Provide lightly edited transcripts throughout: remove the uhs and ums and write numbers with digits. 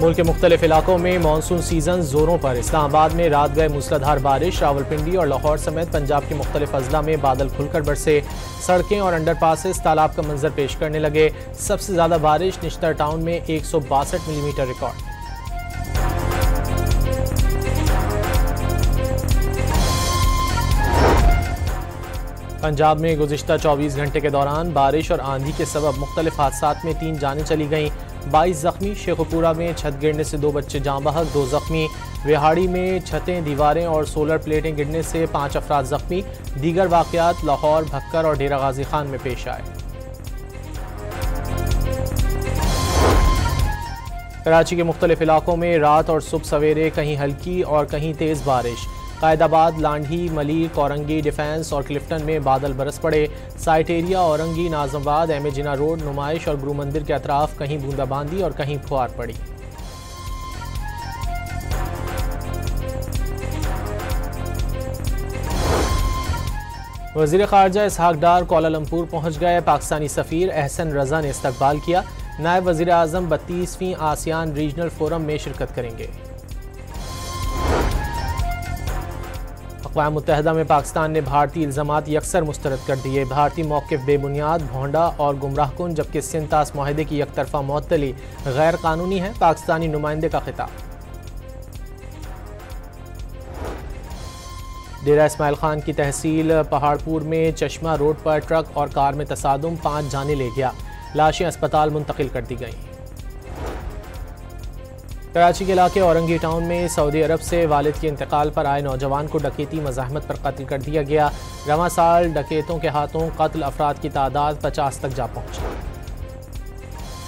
मुल्क के मुख्तलिफ इलाकों में मानसून सीजन जोरों पर। इस्लामाबाद में रात गए मूसलाधार बारिश, रावलपिंडी और लाहौर समेत पंजाब के मुख्तलिफ अजला में बादल खुलकर बरसे, सड़कें और अंडरपासेस तालाब का मंजर पेश करने लगे। सबसे ज्यादा बारिश निश्तर टाउन में 162 मिलीमीटर रिकॉर्ड। पंजाब में गुज़िश्ता 24 घंटे के दौरान बारिश और आंधी के सबब मुख्तलिफ हादसात में 3 जानें चली गईं, 22 जख्मी। शेखुपुरा में छत गिरने से 2 बच्चे जाँ बहक, 2 जख्मी। विहाड़ी में छतें, दीवारें और सोलर प्लेटें गिरने से 5 अफराद जख्मी। दीगर वाक़यात लाहौर, भक्कर और डेरा गाजी खान में पेश आए। कराची के मुख्तलिफ इलाकों में रात और सुबह सवेरे कहीं हल्की और कहीं तेज़ बारिश। कायदाबाद, लांढी, मलीर, कोरंगी, डिफेंस और क्लिफ्टन में बादल बरस पड़े। Site area, Orangi, Nazimabad, M A Jinnah road, Numaish और गुरु मंदिर के अतराफ कहीं बूंदाबांदी और कहीं फुहार पड़ी। वज़ीर ख़ारजा इसहाक डार कोलालमपुर पहुँच गए। पाकिस्तानी सफ़ीर एहसन रज़ा ने इस्तकबाल किया। नायब वज़ीर आज़म 32वीं आसियान रीजनल फोरम में शिरकत करेंगे। अक़वाम मुत्तहिदा में पाकिस्तान ने भारतीय इल्ज़ामात यकसर मुस्तरद कर दिए। भारतीय मौक़िफ़ बेबुनियाद, भोंडा और गुमराहकुन, जबकि सिंतास माहिदे की यकतरफा मुअत्तली गैर कानूनी है। पाकिस्तानी नुमाइंदे का खिताब। डेरा इस्माइल खान की तहसील पहाड़पुर में चश्मा रोड पर ट्रक और कार में तसादुम 5 जानें ले गया। लाशें अस्पताल मुंतकिल कर दी गईं। कराची के इलाके औरंगी टाउन में सऊदी अरब से वालिद के इंतकाल पर आए नौजवान को डकैती मज़ाहमत पर कत्ल कर दिया गया। रवां साल डकैतों के हाथों कत्ल अफराद की तादाद 50 तक जा पहुंची।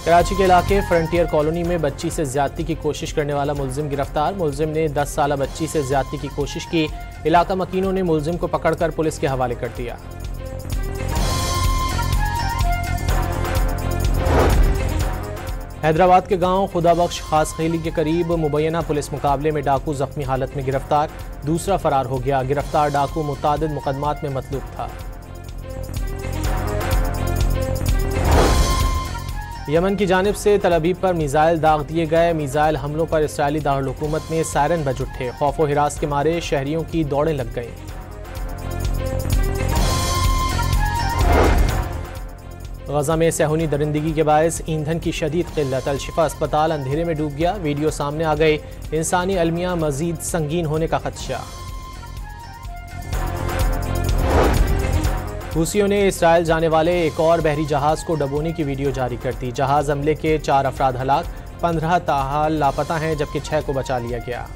कराची के इलाके फ्रंटियर कॉलोनी में बच्ची से ज्यादती की कोशिश करने वाला मुलजिम गिरफ्तार। मुलजिम ने 10 साला बच्ची से ज्यादती की कोशिश की। इलाका मकीनों ने मुलजिम को पकड़कर पुलिस के हवाले कर दिया। हैदराबाद के गांव खुदाबख्श खास खेली के करीब मुबैना पुलिस मुकाबले में डाकू जख्मी हालत में गिरफ्तार। दूसरा फरार हो गया। गिरफ्तार डाकू मुतादिद मुकदमात में मतलूब था। यमन की जानिब से तल अबीब पर मिसाइल दाग दिए गए। मिसाइल हमलों पर इसराइली दारुल हुकूमत में सायरन बज उठे। खौफ व हिरास के मारे शहरियों की दौड़ें लग गईं। गजा में सहूनी दरिंदगी के बायस ईंधन की शदीद किल्लत। अल-शिफा अस्पताल अंधेरे में डूब गया। वीडियो सामने आ गई। इंसानी अलमिया मजीद संगीन होने का खदशा। हूसियों ने इसराइल जाने वाले एक और बहरी जहाज को डबोने की वीडियो जारी कर दी। जहाज हमले के 4 अफराद हलाक, 15 ताहाल लापता हैं, जबकि 6 को बचा लिया गया।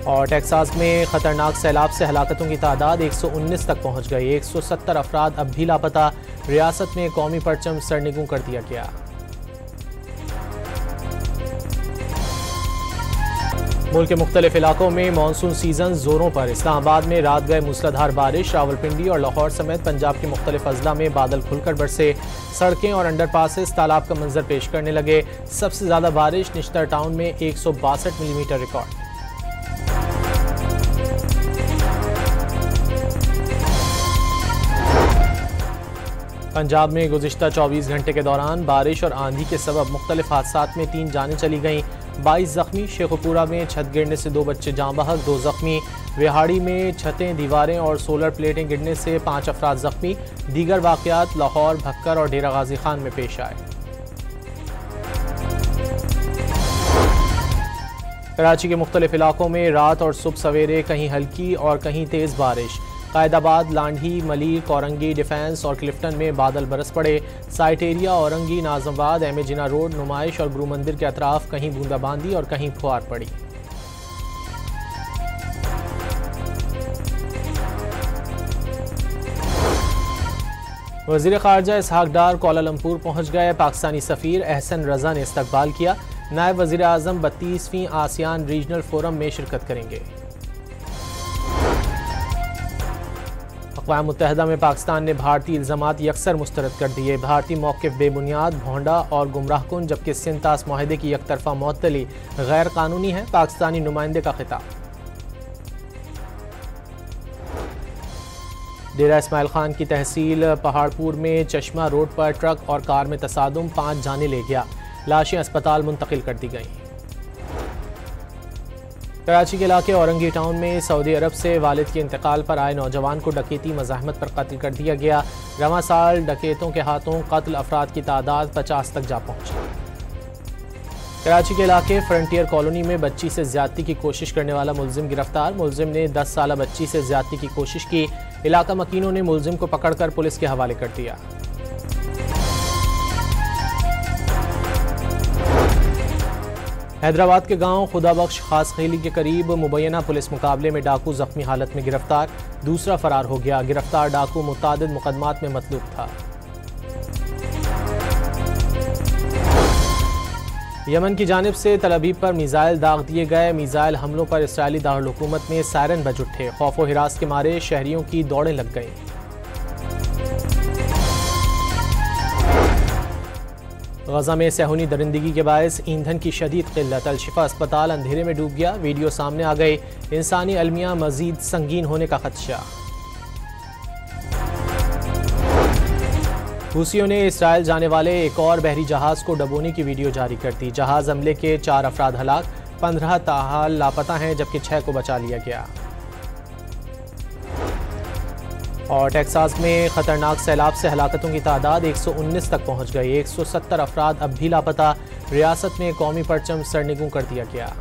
और टेक्सास में खतरनाक सैलाब से हलाकतों की तादाद 119 तक पहुंच गई। 170 अफराद अब भी लापता। रियासत में कौमी परचम सरनिगू कर दिया गया। मुल्क के मुख्तलिफ इलाकों में मानसून सीजन जोरों पर। इस्लामाबाद में रात गए मूसलाधार बारिश, रावलपिंडी और लाहौर समेत पंजाब के मुख्तलिफ अजला में बादल खुलकर बरसे, सड़कें और अंडरपासेस तालाब का मंजर पेश करने लगे। सबसे ज्यादा बारिश निश्तर टाउन में 162 मिलीमीटर रिकॉर्ड। पंजाब में गुज़िश्ता 24 घंटे के दौरान बारिश और आंधी के सबब मुख्तलिफ हादसात में 3 जानें चली गईं, 22 जख्मी। शेखुपुरा में छत गिरने से 2 बच्चे जाँ बहक, 2 जख्मी। विहाड़ी में छतें, दीवारें और सोलर प्लेटें गिरने से 5 अफराद जख्मी। दीगर वाक़यात लाहौर, भक्कर और डेरा गाजी खान में पेश आए। कराची के मुख्तलिफ इलाकों में रात और सुबह सवेरे कहीं हल्की और कहीं तेज़ बारिश। कायदाबाद, लांढी, मलीर, कोरंगी, डिफेंस और क्लिफ्टन में बादल बरस पड़े। Site area, Orangi, Nazimabad, M A Jinnah road, Numaish और गुरु मंदिर के अतराफ कहीं बूंदाबांदी और कहीं फुहार पड़ी। वज़ीर ख़ारजा इसहाक डार कोलालमपुर पहुँच गए। पाकिस्तानी सफ़ीर एहसन रज़ा ने इस्तकबाल किया। नायब वज़ीर आज़म 32वीं आसियान रीजनल फोरम में शिरकत करेंगे। अक़वाम मुत्तहिदा में पाकिस्तान ने भारतीय इल्ज़ामात यकसर मुस्तरद कर दिए। भारतीय मौक़िफ़ बेबुनियाद, भोंडा और गुमराहकुन, जबकि सिंतास माहिदे की यकतरफा मुअत्तली गैर कानूनी है। पाकिस्तानी नुमाइंदे का खिताब। डेरा इस्माइल खान की तहसील पहाड़पुर में चश्मा रोड पर ट्रक और कार में तसादुम 5 जानें ले गया। लाशें अस्पताल मुंतकिल कर दी गईं। कराची के इलाके औरंगी टाउन में सऊदी अरब से वालिद के इंतकाल पर आए नौजवान को डकैती मज़ाहमत पर कत्ल कर दिया गया। रवां साल डकैतों के हाथों कत्ल अफराद की तादाद 50 तक जा पहुंची। कराची के इलाके फ्रंटियर कॉलोनी में बच्ची से ज्यादती की कोशिश करने वाला मुलजिम गिरफ्तार। मुलजिम ने 10 साला बच्ची से ज्यादती की कोशिश की। इलाका मकीनों ने मुलजिम को पकड़कर पुलिस के हवाले कर दिया। हैदराबाद के गांव खुदाबख्श खास खेली के करीब मुबैना पुलिस मुकाबले में डाकू जख्मी हालत में गिरफ्तार। दूसरा फरार हो गया। गिरफ्तार डाकू मुतादिद मुकदमात में मतलूब था। यमन की जानिब से तल अबीब पर मिसाइल दाग दिए गए। मिसाइल हमलों पर इसराइली दारुल हुकूमत में सायरन बज उठे। खौफ व हिरास के मारे शहरियों की दौड़ें लग गईं। गजा में सहूनी दरिंदगी के बायस ईंधन की शदीद किल्लत। अल-शिफा अस्पताल अंधेरे में डूब गया। वीडियो सामने आ गई। इंसानी अलमिया मजीद संगीन होने का खदशा। हूसियों ने इसराइल जाने वाले एक और बहरी जहाज को डबोने की वीडियो जारी कर दी। जहाज हमले के 4 अफराद हलाक, 15 ताहाल लापता हैं, जबकि 6 को बचा लिया गया। और टेक्सास में खतरनाक सैलाब से हलाकतों की तादाद 119 तक पहुंच गई। 170 अफराद अब भी लापता। रियासत में कौमी परचम सरनिगू कर दिया गया।